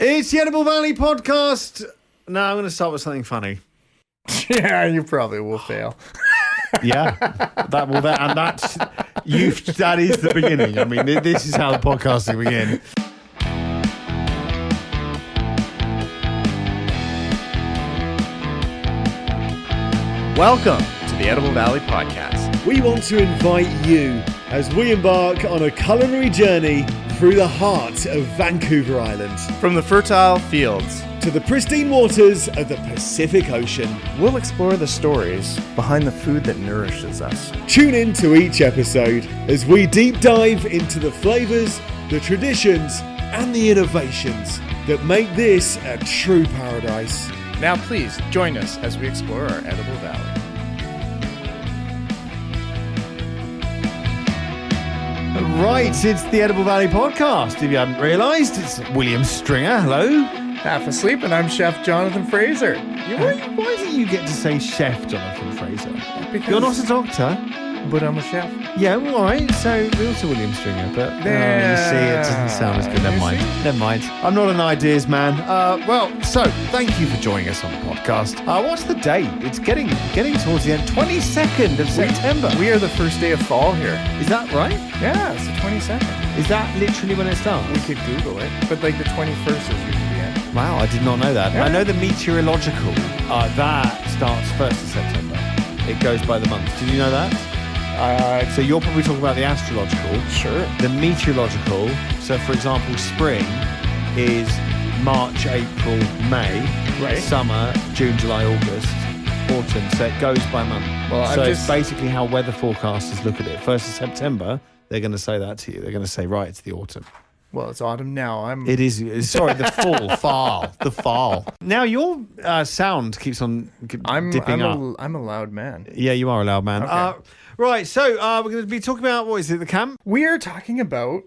It's the Edible Valley podcast. No, I'm going to start with something funny. Yeah, you probably will fail. Yeah, that is the beginning. I mean, this is how the podcasting begins. Welcome to the Edible Valley podcast. We want to invite you as we embark on a culinary journey through the heart of Vancouver Island. From the fertile fields To the pristine waters of the Pacific Ocean. we'll explore the stories behind the food that nourishes us. Tune in to each episode as we deep dive into the flavors, the traditions, and the innovations that make this a true paradise. Now please join us as we explore our Edible Valley. Right, it's the Edible Valley podcast. If you hadn't realised, it's William Stringer. Hello. Half asleep, and I'm Chef Jonathan Fraser. Why do you get to say Chef Jonathan Fraser? Because You're not a doctor. But I'm a chef. Yeah, all right. So we're also William Stringer, but you see, it doesn't sound as good. Never mind. Never mind. I'm not an ideas man. So thank you for joining us on the podcast. What's the date? It's getting towards the end. 22nd of September. We are the first day of fall here. Is that right? Yeah, it's the 22nd. Is that literally when it starts? We could Google it, but like the 21st is usually the end. Wow, I did not know that. Yeah. I know the meteorological. That starts 1st of September. It goes by the month. Did you know that? So you're probably talking about the astrological. Sure. The meteorological. So, for example, spring is March, April, May. Right. Summer, June, July, August. Autumn. So it goes by month. Well, so it's basically how weather forecasters look at it. 1st of September, they're going to say that to you. They're going to say, right, it's the autumn. Well, it's autumn now. It is. Sorry, the fall. The fall. Now your sound keeps on dipping up. I'm a loud man. Yeah, you are a loud man. Okay. Right, so we're going to be talking about, what is it, the camp? We're talking about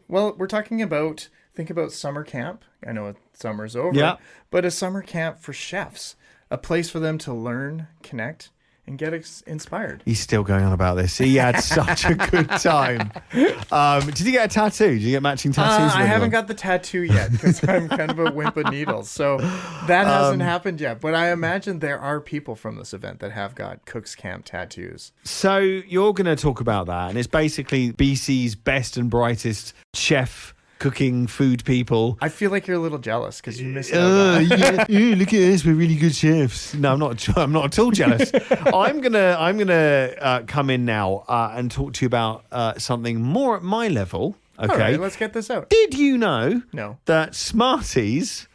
think about summer camp. I know summer's over. Yeah. But a summer camp for chefs. A place for them to learn, connect, and get inspired. He's still going on about this. He had such a good time. Did you get a tattoo? Did you get matching tattoos? I haven't got the tattoo yet because I'm kind of a wimp of needles. So that hasn't happened yet. But I imagine there are people from this event that have got CooksCamp tattoos. So you're going to talk about that. And it's basically BC's best and brightest chef cooking food people. I feel like you're a little jealous because you missed out. Look at us, we're really good chefs. No, I'm not at all jealous. I'm gonna come in now and talk to you about something more at my level. Okay, All right, let's get this out. Did you know that Smarties?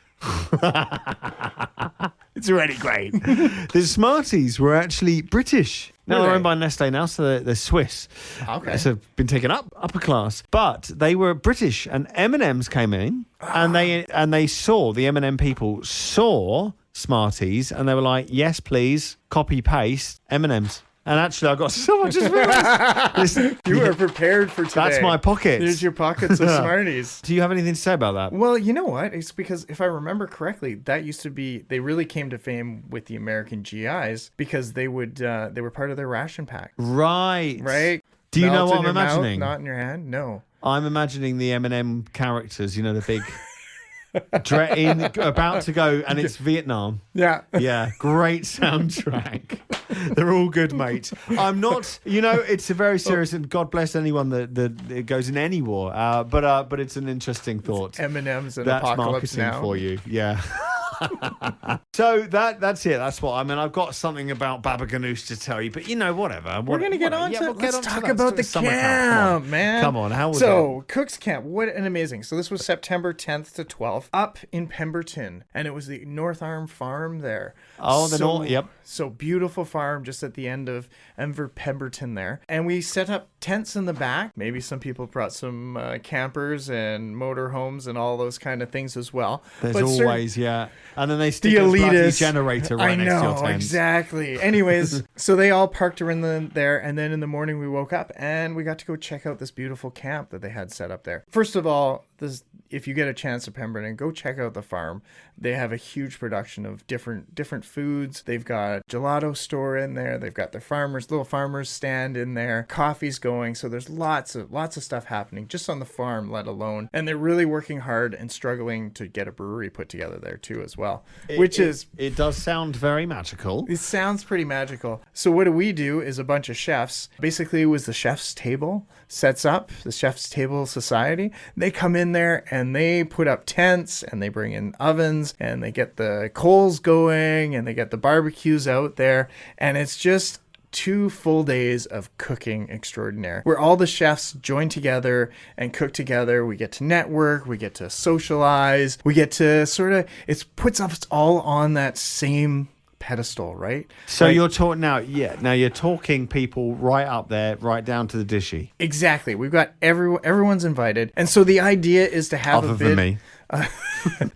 It's already great. The Smarties were actually British. Now they're owned by Nestle now, so they're Swiss. Okay. So been taken upper class, but they were British, and M&Ms came in, and they saw the M&M people saw Smarties, and they were like, yes, please, copy paste M&Ms. And actually, I got someone just realised. You were prepared for today. That's my pockets. There's your pockets of Smarties. Do you have anything to say about that? Well, you know what? It's because if I remember correctly, that used to be, they really came to fame with the American GIs because they were part of their ration pack. Right. Right? Do you know Melt what in I'm your imagining? Mouth, not in your hand? No. I'm imagining the M&M characters, you know, the big... about to go, and it's Vietnam. Yeah. Yeah, great soundtrack. They're all good, mate. I'm not, it's a very serious, and God bless anyone that goes in any war. But it's an interesting thought. M&M's and That's Apocalypse marketing Now for you. Yeah. So that's it. That's what I mean. I've got something about Baba Ganoush to tell you, but whatever. We're gonna get on to. We'll let's get talk that. about the camp, man. Come on, how was So CooksCamp, what an amazing. So this was September 10th to 12th up in Pemberton, and it was the North Arm Farm there. Oh, the North. Yep. So beautiful farm just at the end of Pemberton there, and we set up tents in the back. Maybe some people brought some campers and motorhomes and all those kind of things as well. There's always, yeah. And then they stick a bloody generator right next to your tent. Exactly. Anyways, so they all parked around there, and then in the morning we woke up and we got to go check out this beautiful camp that they had set up there. First of all, if you get a chance at Pemberton, go check out the farm. They have a huge production of different foods. They've got gelato store in there. They've got their little farmers stand in there. Coffee's going. So there's lots of stuff happening just on the farm, let alone. And they're really working hard and struggling to get a brewery put together there too as well. It does sound very magical. It sounds pretty magical. So what we do is a bunch of chefs. Basically, it was the chef's table sets up, the chef's table society. They come in there and they put up tents and they bring in ovens and they get the coals going and they get the barbecues out there. And it's just 2 full days of cooking extraordinaire where all the chefs join together and cook together. We get to network, we get to socialize, we get to it puts us all on that same pedestal, right? So you're talking now you're talking people right up there, right down to the dishy. Exactly. We've got everyone's invited. And so the idea is to have Other than me.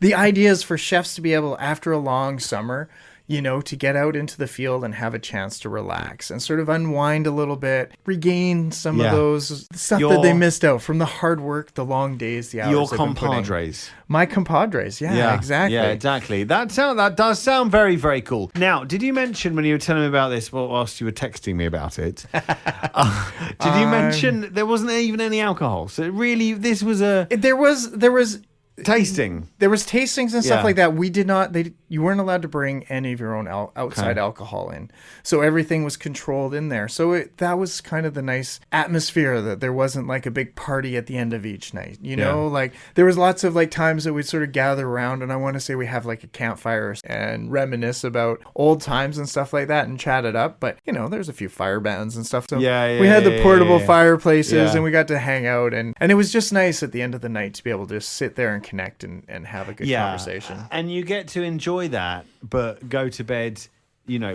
The idea is for chefs to be able, after a long summer, to get out into the field and have a chance to relax and sort of unwind a little bit, regain some of those stuff that they missed out from the hard work, the long days, the hours. Your compadres. My compadres. Yeah, exactly. Yeah, exactly. That does sound very, very cool. Now, did you mention when you were telling me about this, whilst you were texting me about it, did you mention there wasn't even any alcohol? So really, this was There was tasting. There was tastings and stuff like that. We did not. You weren't allowed to bring any of your own outside alcohol in. So everything was controlled in there. So that was kind of the nice atmosphere, that there wasn't like a big party at the end of each night. Like there was lots of like times that we'd sort of gather around, and I want to say we have like a campfire and reminisce about old times and stuff like that and chat it up. But there's a few fire bands and stuff. So we had the portable fireplaces and we got to hang out, and it was just nice at the end of the night to be able to just sit there and connect and have a good conversation. And you get to enjoy that, but go to bed,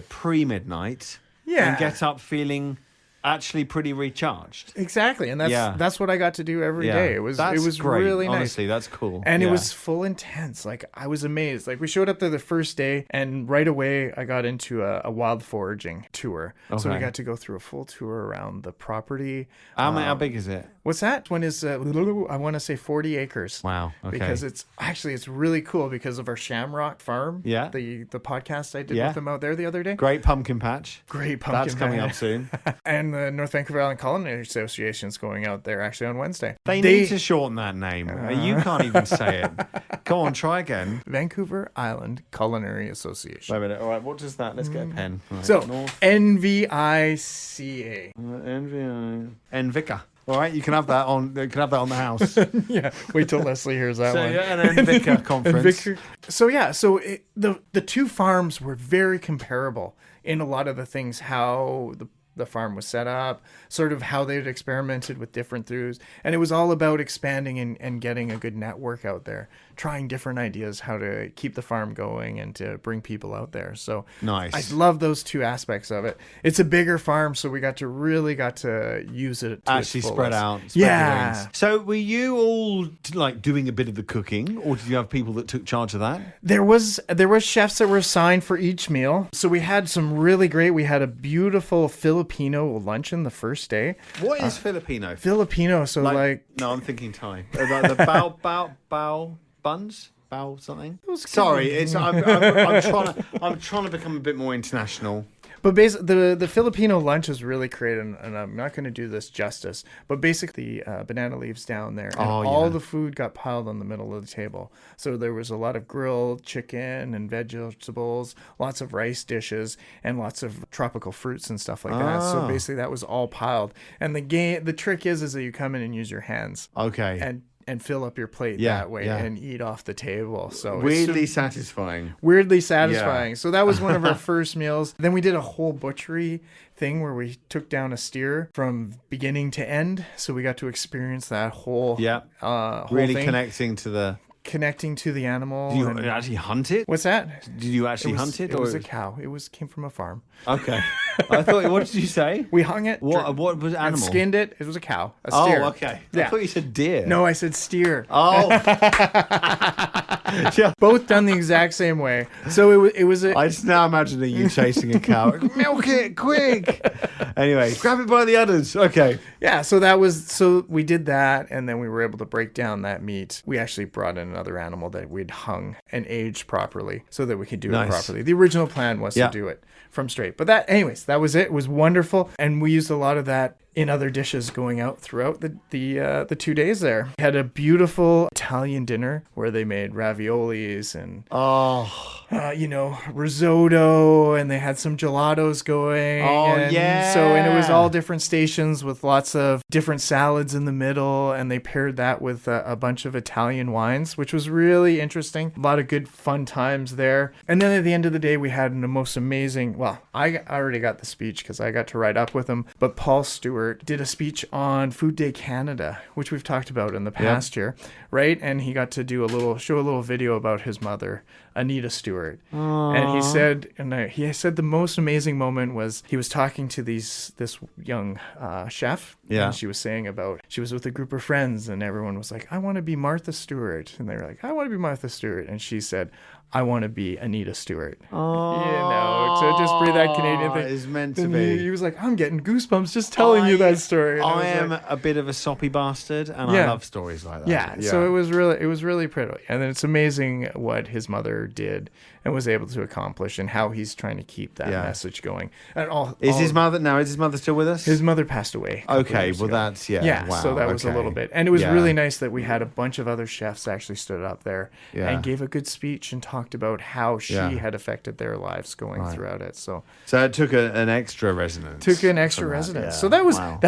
pre-midnight and get up feeling actually pretty recharged. Exactly. And that's what I got to do every day. It was great. really nice. Honestly, that's cool. And it was full intense. Like, I was amazed. Like, we showed up there the first day, and right away I got into a wild foraging tour. Okay. So we got to go through a full tour around the property. How big is it? What's that? One is, I want to say 40 acres. Wow. Okay. Because it's really cool because of our Shamrock Farm. Yeah. The podcast I did with them out there the other day. Great pumpkin patch. That's coming up soon. And the North Vancouver Island Culinary Association is going out there actually on Wednesday. They need to shorten that name. You can't even say it. Go on, try again. Vancouver Island Culinary Association. Wait a minute. All right, what does that? Let's get a pen. Right. So, NVICA. NVICA. All right, you can have that on. You can have that on the house. Yeah, wait till Leslie hears that one. An NVICA conference. So the two farms were very comparable in a lot of the things, how the farm was set up, sort of how they'd experimented with different throughs. And it was all about expanding and getting a good network out there, trying different ideas, how to keep the farm going and to bring people out there. So nice. I love those two aspects of it. It's a bigger farm, so we got to use it to actually spread out. Yeah. So were you all like doing a bit of the cooking, or did you have people that took charge of that? There was chefs that were assigned for each meal. So we had we had a beautiful Filipino luncheon the first day. What is Filipino? Filipino, so like no, I'm thinking Thai. Like the bao buns? Bao something? Sorry, I'm trying to become a bit more international. But basically, the Filipino lunch is really creative, and I'm not going to do this justice, but basically banana leaves down there, and all the food got piled on the middle of the table. So there was a lot of grilled chicken and vegetables, lots of rice dishes, and lots of tropical fruits and stuff like that. So basically, that was all piled. And the trick is that you come in and use your hands. Okay. And fill up your plate that way and eat off the table. So weirdly satisfying. Yeah. So that was one of our first meals. Then we did a whole butchery thing where we took down a steer from beginning to end. So we got to experience that whole really thing. Connecting to the animal. Did you actually hunt it? What's that? Did you actually hunt it? It was a cow. It came from a farm. Okay. I thought. What did you say? We hung it. What was it? Animal? And skinned it. It was a cow. A steer. Oh, okay. Yeah. I thought you said deer. No, I said steer. Oh. Yeah. Both done the exact same way. So it was a, I just now imagining you chasing a cow. Milk it, quick. Anyway, grab it by the udders. Okay. yeah, so we did that, and then we were able to break down that meat. We actually brought in another animal that we'd hung and aged properly so that we could do it properly. The original plan was to do it from straight. But that was it. It was wonderful. And we used a lot of that in other dishes going out throughout the 2 days there. We had a beautiful Italian dinner where they made raviolis and risotto, and they had some gelatos going. And it was all different stations with lots of different salads in the middle, and they paired that with a bunch of Italian wines, which was really interesting. A lot of good fun times there. And then at the end of the day, we had the most amazing, well, I already got the speech because I got to ride up with him, but Paul Stewart did a speech on Food Day Canada, which we've talked about in the past year, right? And he got to show a little video about his mother, Anita Stewart. And he said the most amazing moment was he was talking to this young chef. Yeah. And she was saying about, she was with a group of friends and everyone was like, I want to be Martha Stewart. And they were like, I want to be Martha Stewart. And she said, I want to be Anita Stewart. So just breathe that Canadian thing. It's meant to be. He was like, I'm getting goosebumps just telling you that story. And I am a bit of a soppy bastard, and I love stories like that. Yeah. So it was really pretty. And then it's amazing what his mother did and was able to accomplish, and how he's trying to keep that message going. And his mother still with us? His mother passed away. Okay, well that's wow, so that was a little bit, and it was really nice that we had a bunch of other chefs actually stood up there and gave a good speech and talked about how she had affected their lives going throughout it. So it took an extra resonance. So that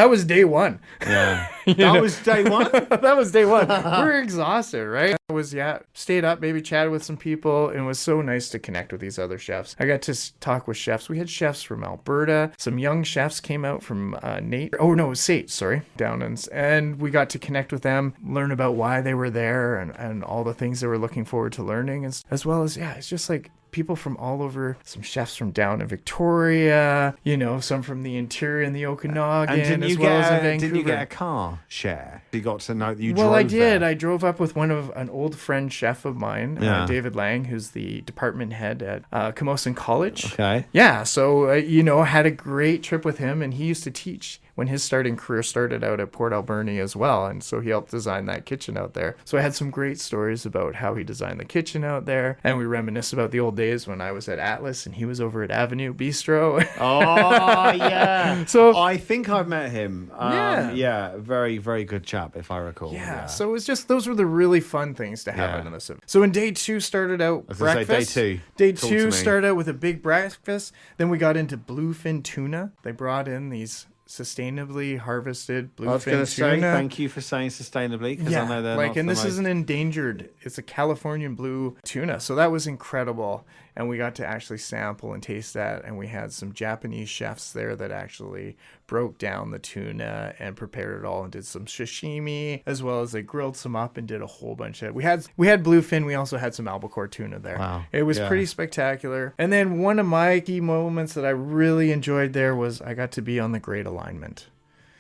was day one. Yeah, that was day one. That was day one. We were exhausted, right? I was stayed up, maybe chatted with some people, and it was so nice to connect with these other chefs. I got to talk with chefs. We had chefs from Alberta. Some young chefs came out from Sept, down and we got to connect with them, learn about why they were there and all the things they were looking forward to learning, as well as it's just like people from all over, some chefs from down in Victoria, some from the interior and the Okanagan, as well as in Vancouver. Didn't you get a car share? You got to know that you drove Well, I did. there. I drove up with an old friend chef of mine, David Lang, who's the department head at Camosun College. Okay. Yeah, so, I had a great trip with him, and he used to teach when his starting career started out at Port Alberni as well. And so he helped design that kitchen out there. So I had some great stories about how he designed the kitchen out there. And we reminisce about the old days when I was at Atlas and he was over at Avenue Bistro. Oh, yeah. So I think I've met him. Yeah. Very, very good chap, if I recall. Yeah. So it was just, those were the really fun things to happen in this event. So in day two started out breakfast. Day two started out with a big breakfast. Then we got into bluefin tuna. They brought in these sustainably harvested bluefin tuna. I was going to say thank you for saying sustainably, because I know they're not and this is an endangered. It's a Californian blue tuna, so that was incredible. And we got to actually sample and taste that, and we had some Japanese chefs there that actually broke down the tuna and prepared it all and did some sashimi, as well as they grilled some up and did a whole bunch of. We had bluefin. We also had some albacore tuna there. Wow. It was pretty spectacular. And then one of my key moments that I really enjoyed there was I got to be on the Great Alignment.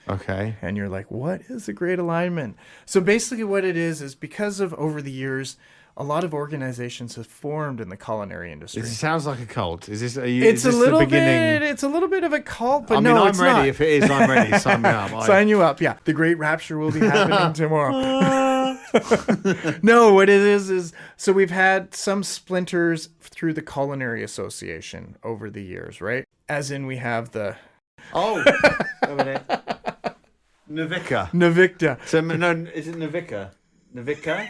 Okay. And you're like, what is a Great Alignment? So basically what it is because of over the years, a lot of organizations have formed in the culinary industry. It sounds like a cult. Is this? It's a little bit. It's a little bit of a cult, but no, I'm ready. Not. If it is, I'm ready. Sign me up. Sign you up. Yeah, the Great Rapture will be happening tomorrow. No, what it is so we've had some splinters through the Culinary Association over the years, right? As in, we have the Navicta. So no, is it Navicta? Navicta.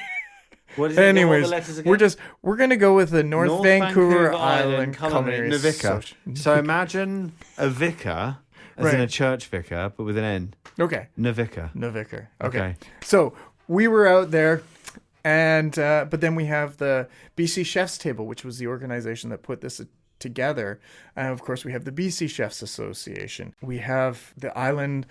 What is it? Anyways, what are the letters again? we're gonna go with the North Vancouver Island Culinary Navicta. So imagine a vicar as in a church vicar, but with an N. Okay. Navicta. Okay. So we were out there, and but then we have the BC Chefs Table, which was the organization that put this together. And of course, we have the BC Chefs Association. We have the island.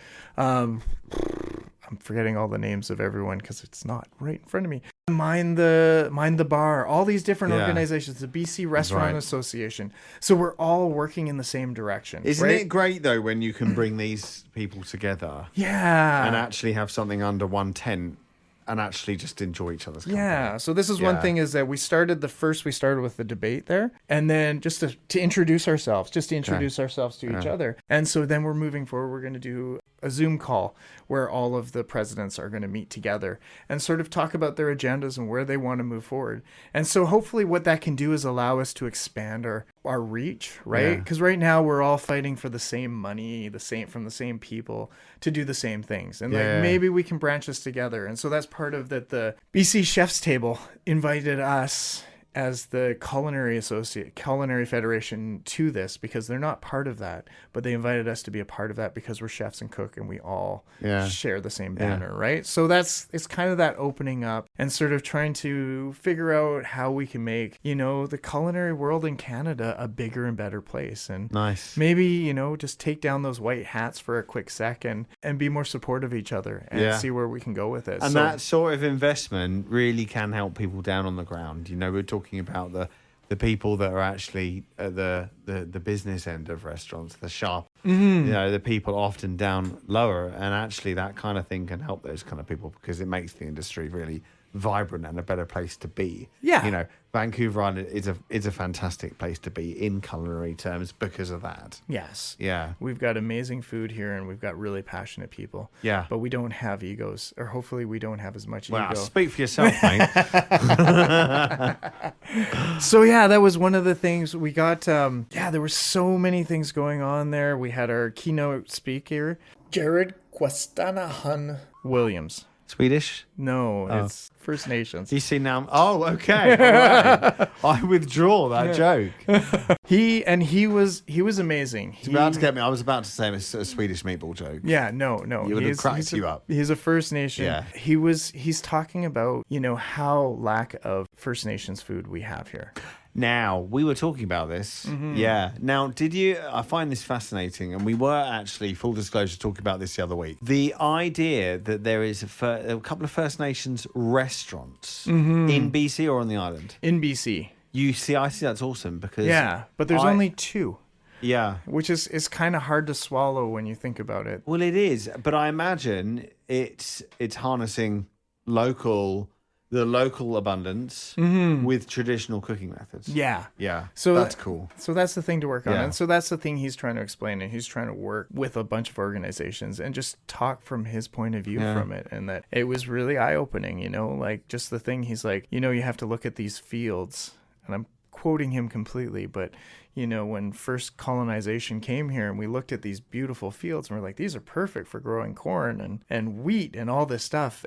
I'm forgetting all the names of everyone because it's not right in front of me. Mind the Bar, all these different organizations, the BC Restaurant Association. So we're all working in the same direction. Isn't it great though when you can bring these people together? Yeah. And actually have something under one tent and actually just enjoy each other's company. Yeah. So this is one thing is that we started with the debate there, and then just to introduce ourselves, to each other. And so then we're moving forward. We're going to do a Zoom call where all of the presidents are going to meet together and sort of talk about their agendas and where they want to move forward. And so hopefully what that can do is allow us to expand our reach, right? Because right now we're all fighting for the same money, from the same people to do the same things. And maybe we can branch this together. And so that's part of that. The BC Chef's Table invited us as the Culinary Federation to this, because they're not part of that, but they invited us to be a part of that because we're chefs and cook and we all share the same banner, right? So it's kind of that opening up and sort of trying to figure out how we can make, the culinary world in Canada a bigger and better place. And maybe, just take down those white hats for a quick second and be more supportive of each other and see where we can go with it. And that sort of investment really can help people down on the ground. We're talking about the people that are actually at the business end of restaurants, the shop, the people often down lower, and actually that kind of thing can help those kind of people because it makes the industry really vibrant and a better place to be. Vancouver Island is a fantastic place to be in culinary terms because of that. Yes. Yeah. We've got amazing food here and we've got really passionate people. Yeah. But we don't have egos, or hopefully we don't have as much ego. Speak for yourself, mate. So that was one of the things we got. There were so many things going on there. We had our keynote speaker, Jared Quastanahan Williams. Swedish? No, it's First Nations. You see now? Oh, okay. All right. I withdraw that joke. He was amazing. He's about to get me. I was about to say a Swedish meatball joke. Yeah, no. You would have cracked you up. He's a First Nation. Yeah. He's talking about, how lack of First Nations food we have here. Now, we were talking about this. Mm-hmm. Yeah. Now, I find this fascinating, and we were actually, full disclosure, talking about this the other week. The idea that there is a couple of First Nations restaurants in BC or on the island? In BC. I see that's awesome because... Yeah, but there's only two. Yeah. Which is kind of hard to swallow when you think about it. Well, it is, but I imagine it's harnessing the local abundance with traditional cooking methods. Yeah. Yeah. So that's cool. So that's the thing to work on. And so that's the thing he's trying to explain. And he's trying to work with a bunch of organizations and just talk from his point of view from it. And that it was really eye-opening, like just the thing he's like, you have to look at these fields. And I'm quoting him completely, but when first colonization came here and we looked at these beautiful fields and we're like, these are perfect for growing corn and wheat and all this stuff.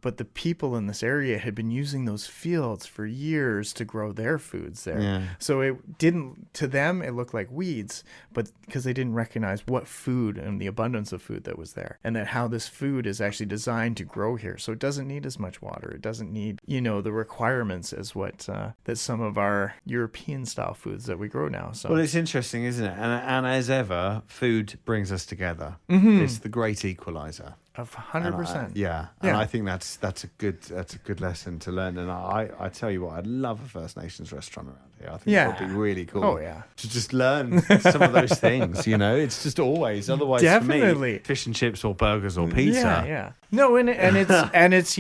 But the people in this area had been using those fields for years to grow their foods there. Yeah. So to them, it looked like weeds, but because they didn't recognize what food and the abundance of food that was there, and that how this food is actually designed to grow here. So it doesn't need as much water. It doesn't need, the requirements as what that some of our European style foods that we grow now. So well, it's interesting, isn't it? And as ever, food brings us together. It's the great equalizer. Of 100%. And I think that's a good lesson to learn. And I tell you what, I'd love a First Nations restaurant around here. I think that would be really cool. Oh yeah, to just learn some of those things. It's just always otherwise definitely for me, fish and chips or burgers or pizza. Yeah. No, and it's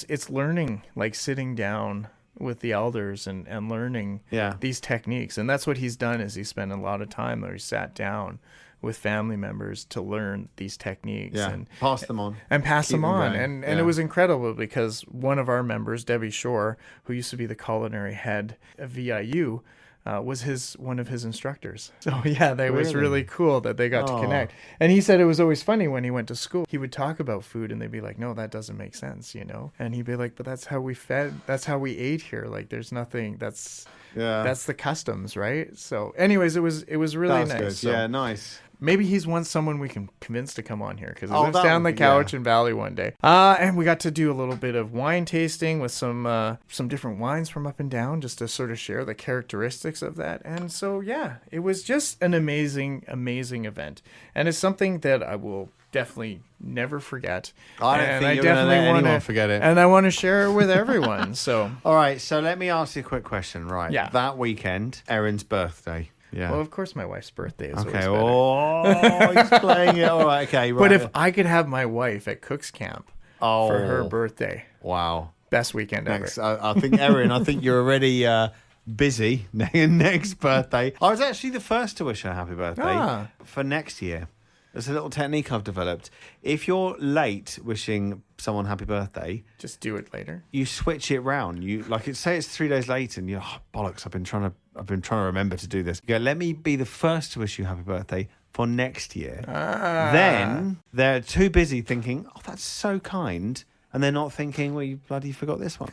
it's learning, like sitting down with the elders and learning these techniques. And that's what he's done is he spent a lot of time there. He sat down with family members to learn these techniques and pass them on. And it was incredible because one of our members, Debbie Shore, who used to be the culinary head of VIU, was one of his instructors. So it was really cool that they got to connect. And he said it was always funny when he went to school. He would talk about food and they'd be like, no, that doesn't make sense, And he'd be like, but that's how we ate here. Like there's nothing that's the customs, right? So anyways, it was really nice. Good. So, yeah, nice. Maybe he's someone we can convince to come on here because he lives down the Cowichan Valley one day. And we got to do a little bit of wine tasting with some different wines from up and down just to sort of share the characteristics of that. And so, it was just an amazing, amazing event. And it's something that I will definitely never forget. I don't think you're going to let anyone forget it. And I want to share it with everyone. So, all right. So let me ask you a quick question. Right. Yeah. That weekend, Erin's birthday. Yeah. Well, of course, my wife's birthday is okay. always better. He's playing it. All right. Okay. Right. But if I could have my wife at CooksCamp for her birthday. Wow. Best weekend ever. I think, Erin, you're already busy next birthday. I was actually the first to wish her a happy birthday for next year. There's a little technique I've developed. If you're late wishing someone happy birthday, just do it later. You switch it round. You say it's 3 days late, and you're bollocks. I've been trying to remember to do this. You go, let me be the first to wish you happy birthday for next year. Then they're too busy thinking, oh, that's so kind. And they're not thinking, well, you bloody forgot this one.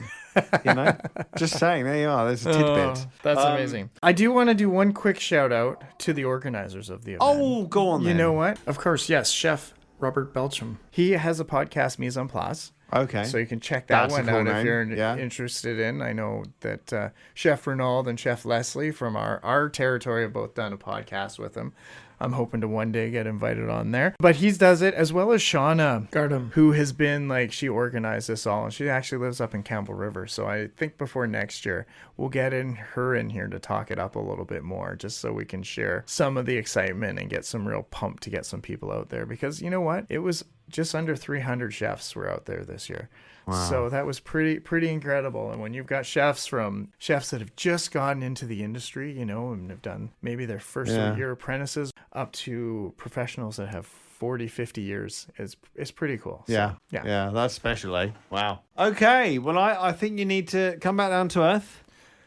Just saying, there you are. There's a tidbit. That's amazing. I do want to do one quick shout out to the organizers of the event. Oh, go on then. You know what? Of course, yes, Chef Robert Belcham. He has a podcast, Mise en Place. Okay. So you can check that one out if you're interested in. I know that Chef Renaud and Chef Leslie from our territory have both done a podcast with him. I'm hoping to one day get invited on there. But he does it, as well as Shauna Gardam, who has been she organized this all. And she actually lives up in Campbell River. So I think before next year, we'll get her in here to talk it up a little bit more, just so we can share some of the excitement and get some real pump to get some people out there. Because you know what? It was just under 300 chefs were out there this year. Wow. So that was pretty incredible. And when you've got chefs that have just gotten into the industry, and have done maybe their first year apprentices up to professionals that have 40, 50 years, it's pretty cool. So, yeah, that's special, eh? Wow. Okay, well, I think you need to come back down to earth.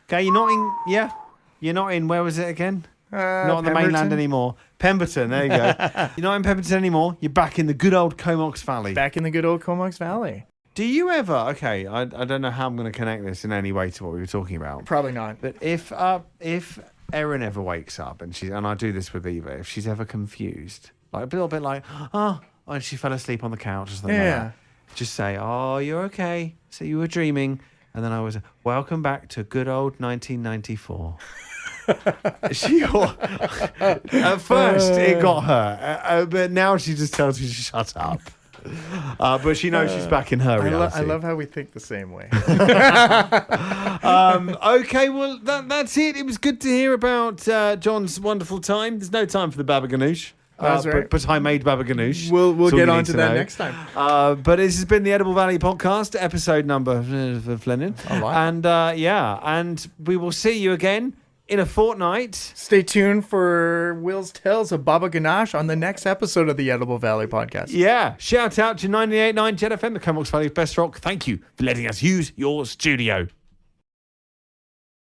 Okay, you're not in, where was it again? Not on the mainland anymore. Pemberton, there you go. You're not in Pemberton anymore. You're back in the good old Comox Valley. Back in the good old Comox Valley. Do you ever... Okay, I don't know how I'm going to connect this in any way to what we were talking about. Probably not. But if Erin ever wakes up, and I do this with Eva, if she's ever confused, a little bit and she fell asleep on the couch or something like that, just say, oh, you're okay. So you were dreaming. And then I was, welcome back to good old 1994. At first, it got her. But now she just tells me to shut up. But she knows she's back in her reality. I love how we think the same way. Okay, well, that's it. It was good to hear about John's wonderful time. There's no time for the baba ganoush. That's right. But I made baba ganoush. We'll get on to that next time. But this has been the Edible Valley podcast, episode number for Flennin. And and we will see you again in a fortnight. Stay tuned for Will's Tales of Baba Ganoush on the next episode of the Edible Valley podcast. Yeah. Shout out to 98.9 Jet FM, the Comox Valley's best rock. Thank you for letting us use your studio.